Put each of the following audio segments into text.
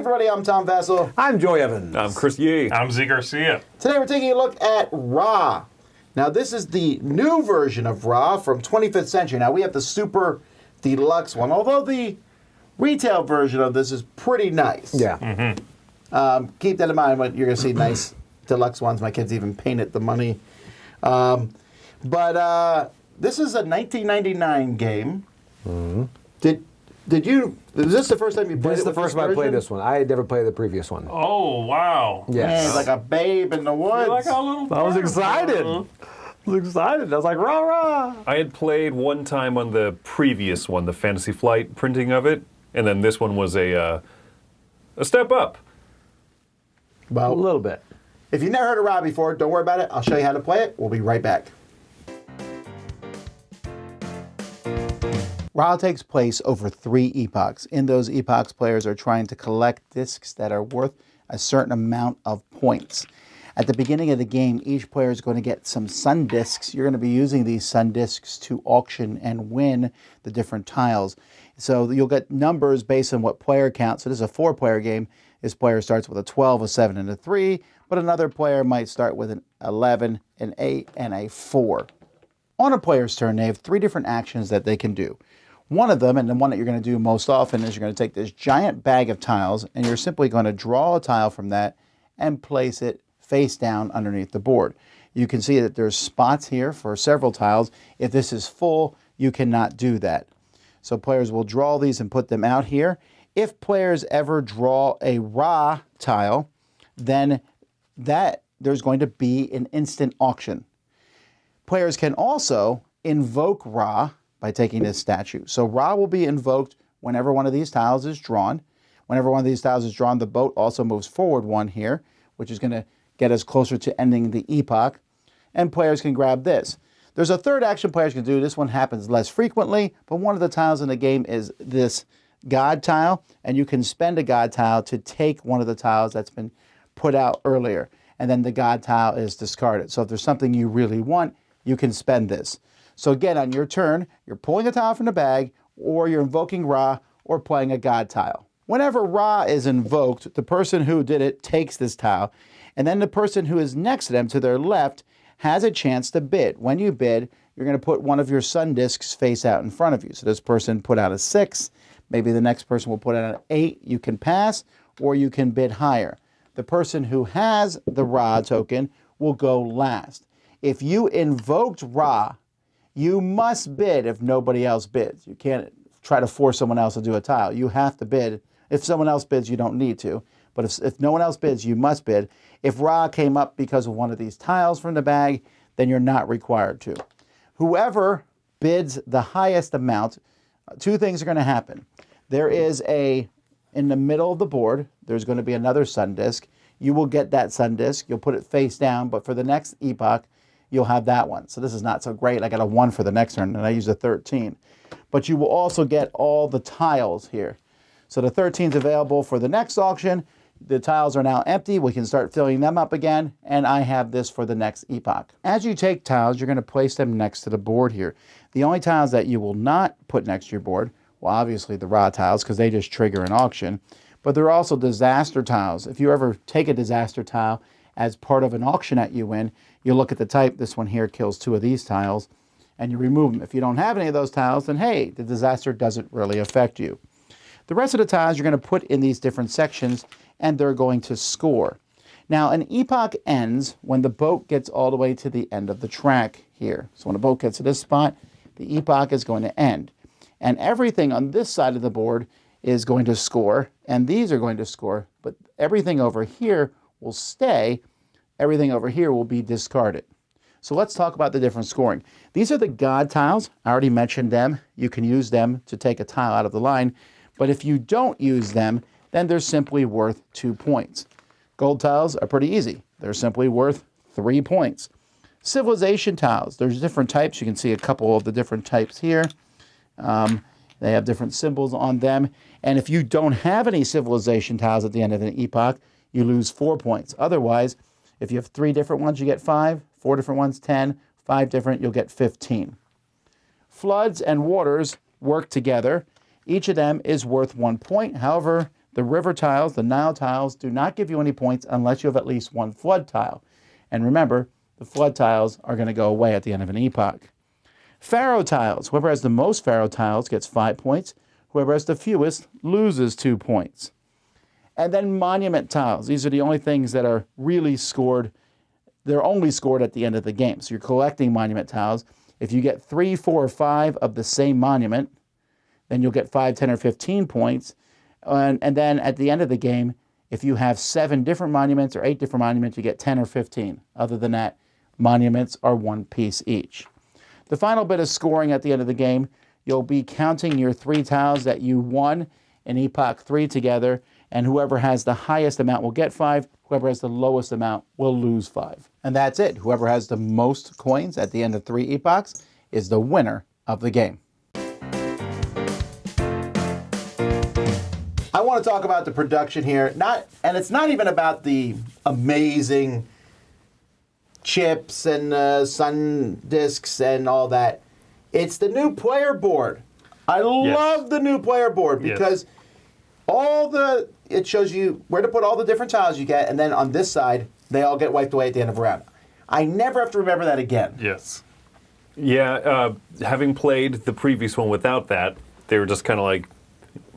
everybody, I'm Tom Vassell. I'm Joy Evans. I'm Chris Yee. I'm Z Garcia. Today we're taking a look at Ra. Now this is the new version of Ra from 25th Century. Now we have the Super Deluxe one, although the retail version of this is pretty nice. Yeah. Keep that in mind when you're going to see nice deluxe ones. My kids even painted the money. But this is a 1999 game. Did you? Is this the first time you played? This is the first time I played this one. I had never played the previous one. Oh, wow. Yes. Man, like a babe in the woods. You're like a little I was bird. excited. I was like, rah, rah. I had played one time on the previous one, the Fantasy Flight printing of it, and then this one was a step up. A Well, little bit. if you've never heard of Ra before, don't worry about it. I'll show you how to play it. We'll be right back. Ra takes place over 3 epochs. In those epochs, players are trying to collect discs that are worth a certain amount of points. At the beginning of the game, each player is going to get some sun discs. You're going to be using these sun discs to auction and win the different tiles. So you'll get numbers based on what player count. So this is a 4-player game. This player starts with a 12, a 7, and a 3, but another player might start with an 11, an 8, and a 4. On a player's turn, they have 3 different actions that they can do. One of them, and the one that you're going to do most often, is you're going to take this giant bag of tiles, and you're simply going to draw a tile from that and place it face down underneath the board. You can see that there's spots here for several tiles. If this is full, you cannot do that. So players will draw these and put them out here. If players ever draw a Ra tile, then there's going to be an instant auction. Players can also invoke Ra by taking this statue. So Ra will be invoked whenever one of these tiles is drawn. Whenever one of these tiles is drawn, the boat also moves forward 1 here, which is going to get us closer to ending the epoch. And players can grab this. There's a third action players can do. This one happens less frequently, but one of the tiles in the game is this God tile, and you can spend a God tile to take one of the tiles that's been put out earlier, and then the God tile is discarded. So if there's something you really want, you can spend this. So again, on your turn, you're pulling a tile from the bag, or you're invoking Ra, or playing a God tile. Whenever Ra is invoked, the person who did it takes this tile, and then the person who is next to them, to their left, has a chance to bid. When you bid, you're going to put one of your sun discs face out in front of you. So this person put out a 6, maybe the next person will put out an 8. You can pass, or you can bid higher. The person who has the Ra token will go last. If you invoked Ra, you must bid if nobody else bids. You can't try to force someone else to do a tile. You have to bid. If someone else bids, you don't need to. But if no one else bids, you must bid. If Ra came up because of one of these tiles from the bag, then you're not required to. Whoever bids the highest amount, 2 things are going to happen. There is in the middle of the board, there's going to be another sun disk. You will get that sun disk. You'll put it face down, but for the next epoch, you'll have that one. So this is not so great. I got a 1 for the next turn, and I use a 13. But you will also get all the tiles here. So the 13 is available for the next auction. The tiles are now empty. We can start filling them up again, and I have this for the next epoch. As you take tiles, you're going to place them next to the board here. The only tiles that you will not put next to your board, well, obviously the Ra tiles, because they just trigger an auction, but there are also disaster tiles. If you ever take a disaster tile as part of an auction that you win, you look at the type. This one here kills 2 of these tiles, and you remove them. If you don't have any of those tiles, then hey, the disaster doesn't really affect you. The rest of the tiles you're going to put in these different sections, and they're going to score. Now, an epoch ends when the boat gets all the way to the end of the track here. So when the boat gets to this spot, the epoch is going to end. And everything on this side of the board is going to score, and these are going to score, but everything over here will stay. Everything over here will be discarded. So let's talk about the different scoring. These are the God tiles. I already mentioned them. You can use them to take a tile out of the line, but if you don't use them, then they're simply worth 2 points. Gold tiles are pretty easy. They're simply worth 3 points. Civilization tiles, there's different types. You can see a couple of the different types here. They have different symbols on them. And if you don't have any civilization tiles at the end of an epoch, you lose 4 points. Otherwise, if you have 3 different ones, you get 5, 4 different ones, 10, 5 different, you'll get 15. Floods and waters work together. Each of them is worth 1 point. However, The river tiles, the Nile tiles, do not give you any points unless you have at least one flood tile. And remember, the flood tiles are going to go away at the end of an epoch. Pharaoh tiles. Whoever has the most pharaoh tiles gets 5 points. Whoever has the fewest loses 2 points. And then monument tiles. These are the only things that are really scored. They're only scored at the end of the game. So you're collecting monument tiles. If you get 3, 4, or 5 of the same monument, then you'll get 5, 10, or 15 points. And then at the end of the game, if you have 7 different monuments or 8 different monuments, you get 10 or 15. Other than that, monuments are 1 piece each. The final bit of scoring at the end of the game, you'll be counting your 3 tiles that you won in Epoch 3 together, and whoever has the highest amount will get 5. Whoever has the lowest amount will lose 5. And that's it. Whoever has the most coins at the end of 3 epochs is the winner of the game. I want to talk about the production here. And it's not even about the amazing chips and sun discs and all that. It's the new player board. I love the new player board because it shows you where to put all the different tiles you get, and then on this side, they all get wiped away at the end of a round. I never have to remember that again. Yes. Yeah, having played the previous one without that, they were just kind of like,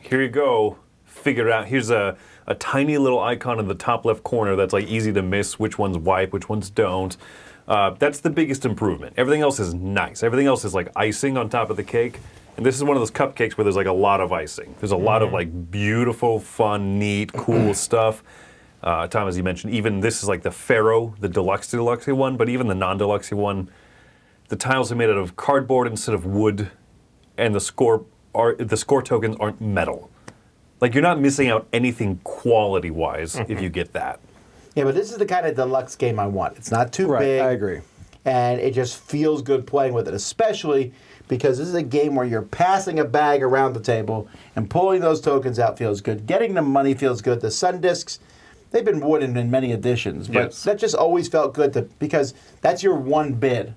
here you go, figure it out. Here's a tiny little icon in the top left corner that's like easy to miss, which ones wipe, which ones don't. That's the biggest improvement. Everything else is nice. Everything else is like icing on top of the cake. And this is one of those cupcakes where there's like a lot of icing. There's a lot of like beautiful, fun, neat, cool stuff. Tom, as you mentioned, even this is like the Pharaoh, the deluxe one, but even the non-deluxe one, the tiles are made out of cardboard instead of wood, and the score tokens aren't metal. Like, you're not missing out anything quality-wise if you get that. Yeah, but this is the kind of deluxe game I want. It's not too big. I agree. And it just feels good playing with it, especially because this is a game where you're passing a bag around the table and pulling those tokens out feels good. Getting the money feels good. The sun discs, they've been wooden in many editions, but that just always felt good because that's your one bid.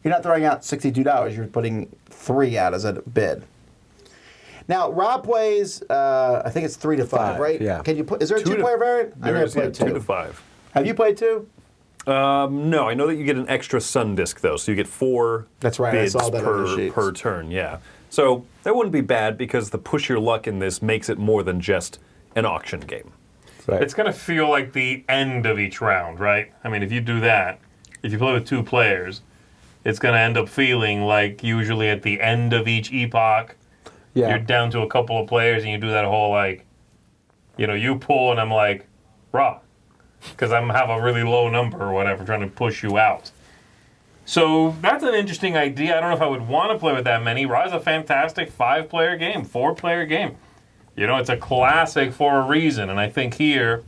You're not throwing out $62. You're putting 3 out as a bid. Now, Rob plays, I think it's 3 to 5, right? Yeah. Can you put? Is there a 2-player variant? I never played 2. 2 to 5. Have you played 2? No, I know that you get an extra sun disc though, so you get 4 That's right, bids I saw that on the sheets. per turn. Yeah, so that wouldn't be bad because the push your luck in this makes it more than just an auction game. Right. It's going to feel like the end of each round, right? I mean, if you do that, if you play with 2 players, it's going to end up feeling like usually at the end of each epoch, you're down to a couple of players and you do that whole like, you pull and I'm like, raw. Because I'm have a really low number or whatever, trying to push you out. So that's an interesting idea. I don't know if I would want to play with that many. Raw is a fantastic 5-player game, 4-player game. It's a classic for a reason. And I think here,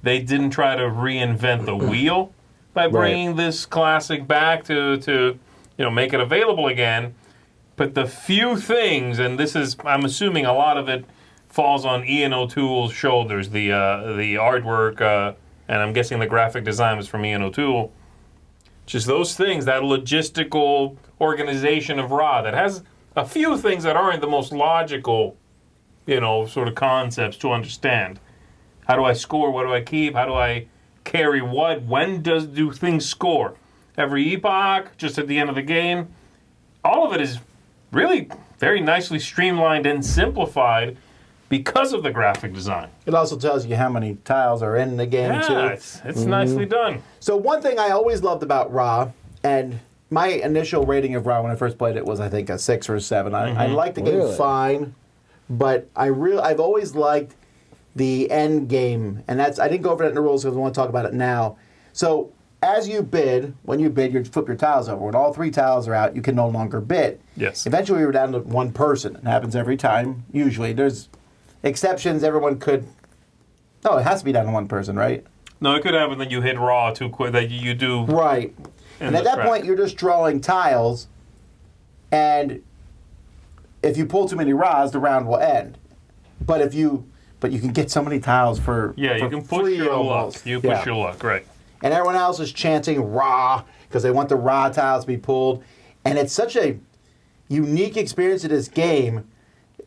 they didn't try to reinvent the wheel by bringing this classic back to make it available again. But the few things, and this is, I'm assuming a lot of it falls on Ian O'Toole's shoulders, the artwork, and I'm guessing the graphic design was from Ian O'Toole. Just those things, that logistical organization of Ra that has a few things that aren't the most logical, sort of concepts to understand. How do I score? What do I keep? How do I carry what? When do things score? Every epoch, just at the end of the game. All of it is really very nicely streamlined and simplified because of the graphic design. It also tells you how many tiles are in the game, too. Yeah, it's nicely done. So one thing I always loved about Ra, and my initial rating of Ra when I first played it was, I think, a 6 or a 7. I liked the game fine, but I've always liked the end game, and I didn't go over that in the rules because I want to talk about it now. So as you bid, when you bid, you flip your tiles over. When all 3 tiles are out, you can no longer bid. Yes. Eventually, we were down to 1 person. It happens every time, usually. There's exceptions, everyone could... No, it has to be down to 1 person, right? No, it could happen that you hit raw too quick, that you do... Right. And at that point, you're just drawing tiles, and if you pull too many raws, the round will end. But you can get so many tiles for you can push your luck. You push your luck, right. And everyone else is chanting raw because they want the raw tiles to be pulled. And it's such a unique experience of this game.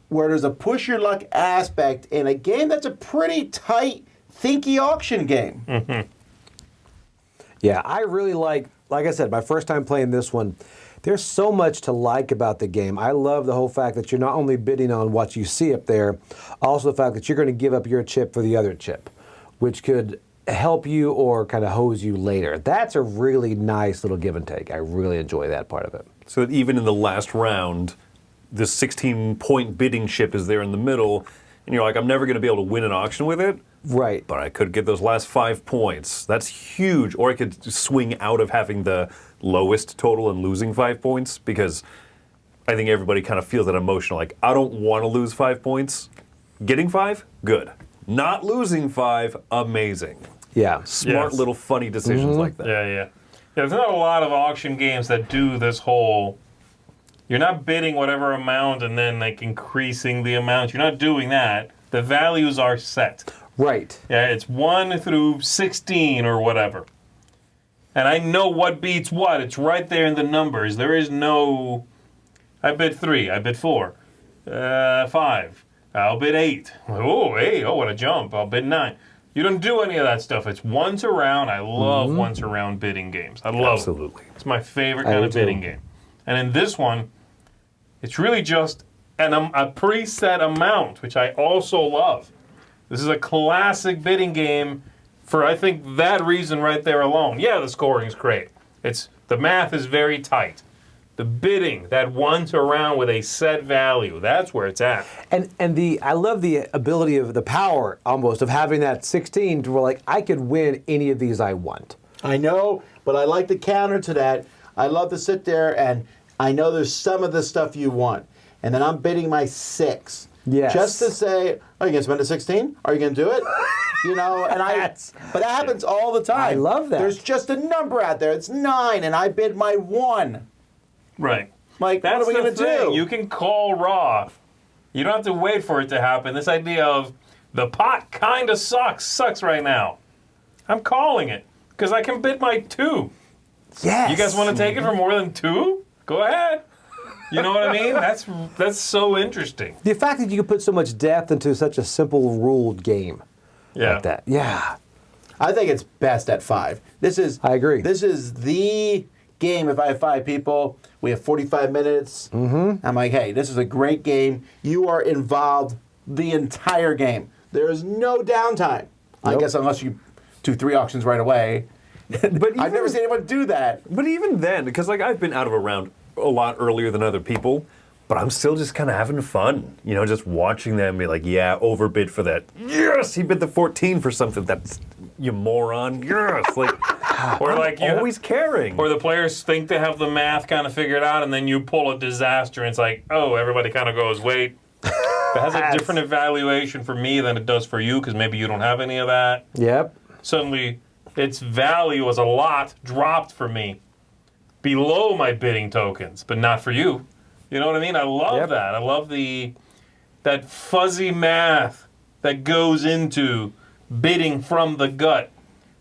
where there's a push your luck aspect in a game that's a pretty tight, thinky auction game. Yeah, I really like I said, my first time playing this one, there's so much to like about the game. I love the whole fact that you're not only bidding on what you see up there, also the fact that you're going to give up your chip for the other chip, which could help you or kind of hose you later. That's a really nice little give and take. I really enjoy that part of it. So that even in the last round, the 16-point bidding chip is there in the middle, and you're like, I'm never going to be able to win an auction with it. Right. But I could get those last 5 points. That's huge. Or I could swing out of having the lowest total and losing 5 points, because I think everybody kind of feels that emotional, like, I don't want to lose 5 points. Getting 5? Good. Not losing 5? Amazing. Yeah. Smart little funny decisions like that. Yeah. There's not a lot of auction games that do this whole, you're not bidding whatever amount and then like increasing the amount. You're not doing that. The values are set. Right. Yeah, it's 1 through 16 or whatever. And I know what beats what. It's right there in the numbers. There is no, I bid 3, I bid 4, 5, I'll bid 8. Oh, 8, oh, what a jump. I'll bid 9. You don't do any of that stuff. It's once around. I love once around bidding games. I love Absolutely. it. It's my favorite kind of bidding game. And in this one, it's really just a preset amount, which I also love. This is a classic bidding game for, I think, that reason right there alone. Yeah, the scoring's great. The math is very tight. The bidding, that once around with a set value, that's where it's at. And I love the ability of the power almost of having that 16 to where like I could win any of these I want. I know, but I like the counter to that. I love to sit there and I know there's some of the stuff you want. And then I'm bidding my 6. Yes. Just to say, are you going to spend a 16? Are you going to do it? You know, and but that happens all the time. I love that. There's just a number out there. It's 9, and I bid my 1. Right. Like, That's what are we going to do? You can call raw. You don't have to wait for it to happen. This idea of the pot kind of sucks right now. I'm calling it because I can bid my 2. Yes. You guys want to take it for more than 2? Go ahead. You know what I mean? That's so interesting. The fact that you can put so much depth into such a simple ruled game like that. Yeah. I think it's best at 5. I agree. This is the game. If I have 5 people, we have 45 minutes. Mm-hmm. I'm like, hey, this is a great game. You are involved the entire game. There is no downtime. Nope. I guess unless you do 3 auctions right away. But I've never seen anyone do that. But even then, because like I've been out of a round a lot earlier than other people, but I'm still just kind of having fun. You know, just watching them be like, yeah, overbid for that. Yes, he bid the 14 for something. That's, you moron. Yes, like, or like you always caring. Or the players think they have the math kind of figured out, and then you pull a disaster, and it's like, oh, everybody kind of goes, wait. It has a different evaluation for me than it does for you, because maybe you don't have any of that. Yep. Suddenly, its value as a lot dropped for me below my bidding tokens, but not for you. You know what I mean? I love that. I love that fuzzy math that goes into bidding from the gut.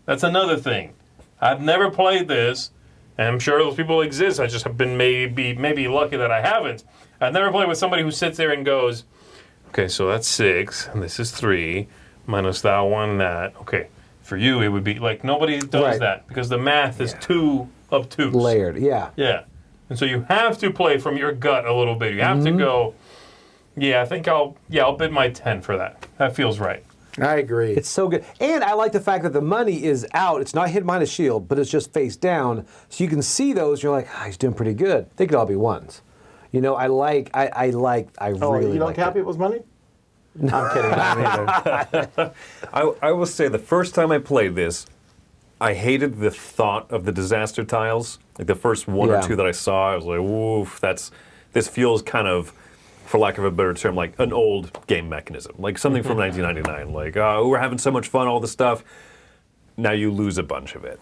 That's another thing. I've never played this, and I'm sure those people exist. I just have been maybe lucky that I haven't. I've never played with somebody who sits there and goes, okay, so that's 6, and this is 3, minus that one, that. Okay, for you it would be, like, nobody does that, because the math is 2 obtuse. Layered, yeah. Yeah. And so you have to play from your gut a little bit. You have to go, I think I'll bid my 10 for that. That feels right. I agree. It's so good. And I like the fact that the money is out. It's not hit minus shield, but it's just face down. So you can see those. You're like, he's doing pretty good. They could all be 1s. You know, I really you don't count people's money? No. I'm kidding. I don't either. I will say the first time I played this, I hated the thought of the disaster tiles. Like the first 1 or 2 that I saw, I was like, "Woof!" This feels kind of, for lack of a better term, like an old game mechanism, like something from 1999. Like, we're having so much fun, all this stuff. Now you lose a bunch of it,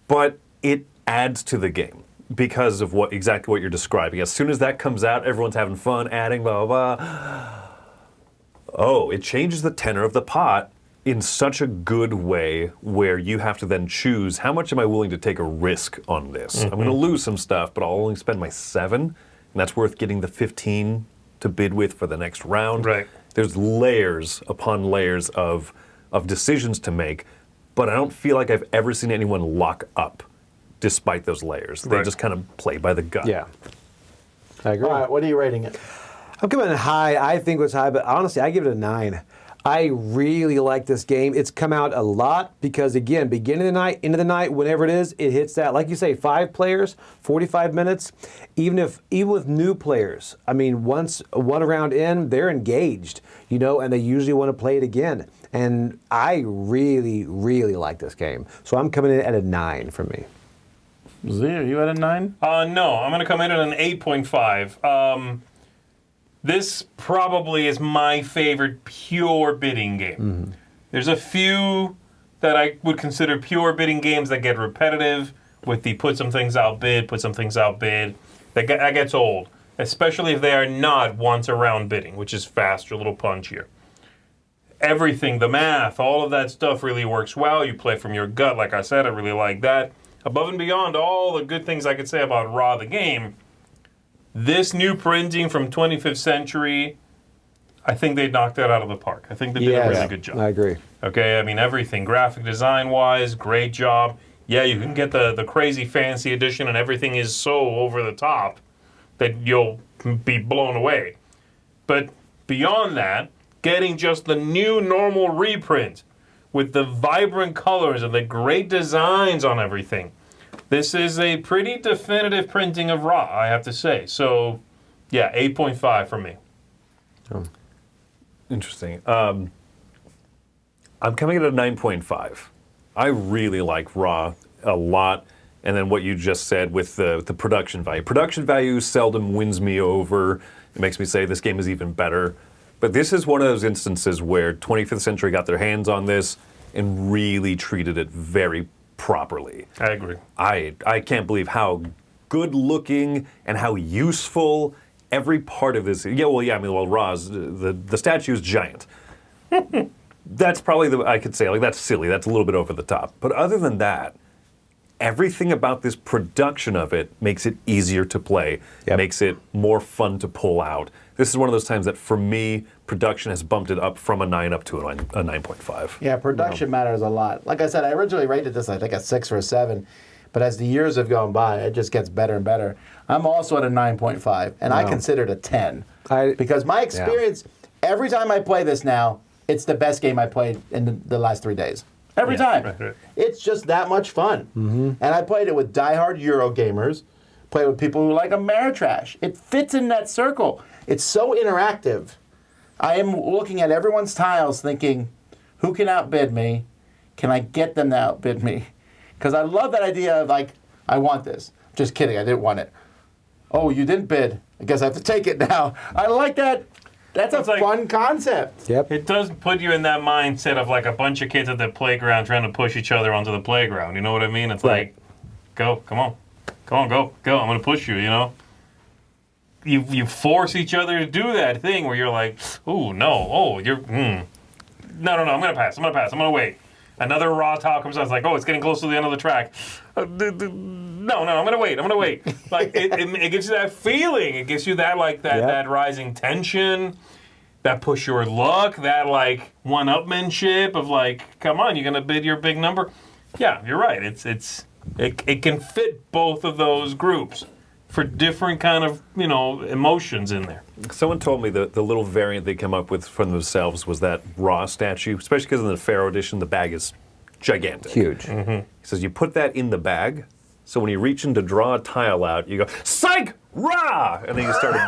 but it adds to the game because of exactly what you're describing. As soon as that comes out, everyone's having fun, adding, blah blah blah. Oh, it changes the tenor of the pot in such a good way where you have to then choose, how much am I willing to take a risk on this? I'm going to lose some stuff, but I'll only spend my 7, and that's worth getting the 15 to bid with for the next round. Right. There's layers upon layers of decisions to make, but I don't feel like I've ever seen anyone lock up despite those layers. They Right. just kind of play by the gut. Yeah. I agree. All right, what are you rating it? I'm coming in high. I think it was high, but honestly, I give it a 9. I really like this game. It's come out a lot because, again, beginning of the night, end of the night, whenever it is, it hits that, like you say, 5 players, 45 minutes. Even with new players, I mean, once one round in, they're engaged, and they usually want to play it again. And I really, really like this game. So I'm coming in at a 9 for me. Z, are you at a 9? No, I'm going to come in at an 8.5. This probably is my favorite pure bidding game. There's a few that I would consider pure bidding games that get repetitive with the put some things out bid, put some things out bid. That gets old, especially if they are not once around bidding, which is faster, a little punchier. Everything, the math, all of that stuff really works well. You play from your gut, like I said, I really like that. Above and beyond all the good things I could say about Raw the game, this new printing from 25th Century, I think they knocked that out of the park. I think they did a really good job. I agree. Okay, I mean, everything, graphic design-wise, great job. Yeah, you can get the crazy fancy edition and everything is so over the top that you'll be blown away. But beyond that, getting just the new normal reprint with the vibrant colors and the great designs on everything. This is a pretty definitive printing of Raw, I have to say. So, yeah, 8.5 for me. Oh. Interesting. I'm coming at a 9.5. I really like Raw a lot. And then what you just said with the production value. Production value seldom wins me over. It makes me say this game is even better. But this is one of those instances where 25th Century got their hands on this and really treated it very properly. I agree. I can't believe how good looking and how useful every part of this. Ra's, the statue is giant. That's probably I could say, like, that's silly. That's a little bit over the top. But other than that, everything about this production of it makes it easier to play, makes it more fun to pull out. This is one of those times that, for me, production has bumped it up from a 9 up to a 9.5. Yeah, production matters a lot. Like I said, I originally rated this, I think, a 6 or a 7. But as the years have gone by, it just gets better and better. I'm also at a 9.5, and I consider it a 10. Because my experience, every time I play this now, it's the best game I played in the last 3 days. Every time. Right. It's just that much fun. And I played it with diehard Euro gamers, played with people who like Ameritrash. It fits in that circle. It's so interactive. I am looking at everyone's tiles thinking, who can outbid me? Can I get them to outbid me? Because I love that idea of, like, I want this. Just kidding, I didn't want it. Oh, you didn't bid. I guess I have to take it now. I like that. That's a fun concept. Yep. It does put you in that mindset of like a bunch of kids at the playground trying to push each other onto the playground. You know what I mean? It's like, go, come on, go. I'm going to push you, You force each other to do that thing where you're like, ooh, no, no, I'm going to pass, I'm going to wait. Another raw tile comes out, it's like, it's getting close to the end of the track. No, I'm going to wait. Like, it gives you that feeling. It gives you that, like, that rising tension, that push your luck, that, like, one-upmanship of, like, come on, you're going to bid your big number. Yeah, you're right. It can fit both of those groups for different kind of, emotions in there. Someone told me the little variant they came up with from themselves was that raw statue, especially because in the Pharaoh edition, the bag is gigantic. Huge. Mm-hmm. He says you put that in the bag, so when you reach in to draw a tile out, you go, psych, rah! And then you start a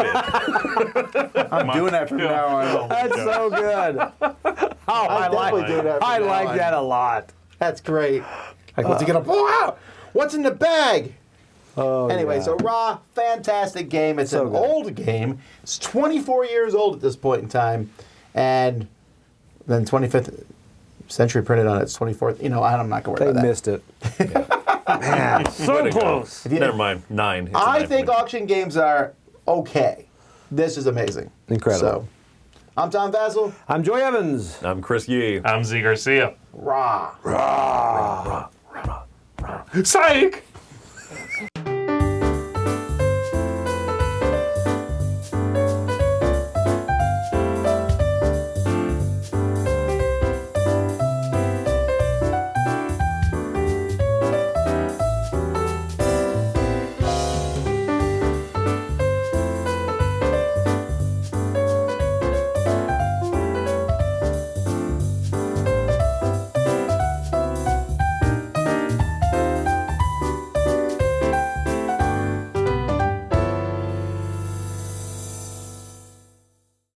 bid. I'm doing that from now on. That's so good. I like that a lot. That's great. Like, what's he going to pull out? What's in the bag? Anyway, so Raw, fantastic game. It's an old game. It's 24 years old at this point in time. And then 25th Century printed on its 24th. I'm not going to worry about that. They missed it. Man, so close. Never mind, 9. I think auction games are okay. This is amazing. Incredible. So, I'm Tom Vassell. I'm Joy Evans. I'm Chris Yee. I'm Z Garcia. Raw. Rah. Psych!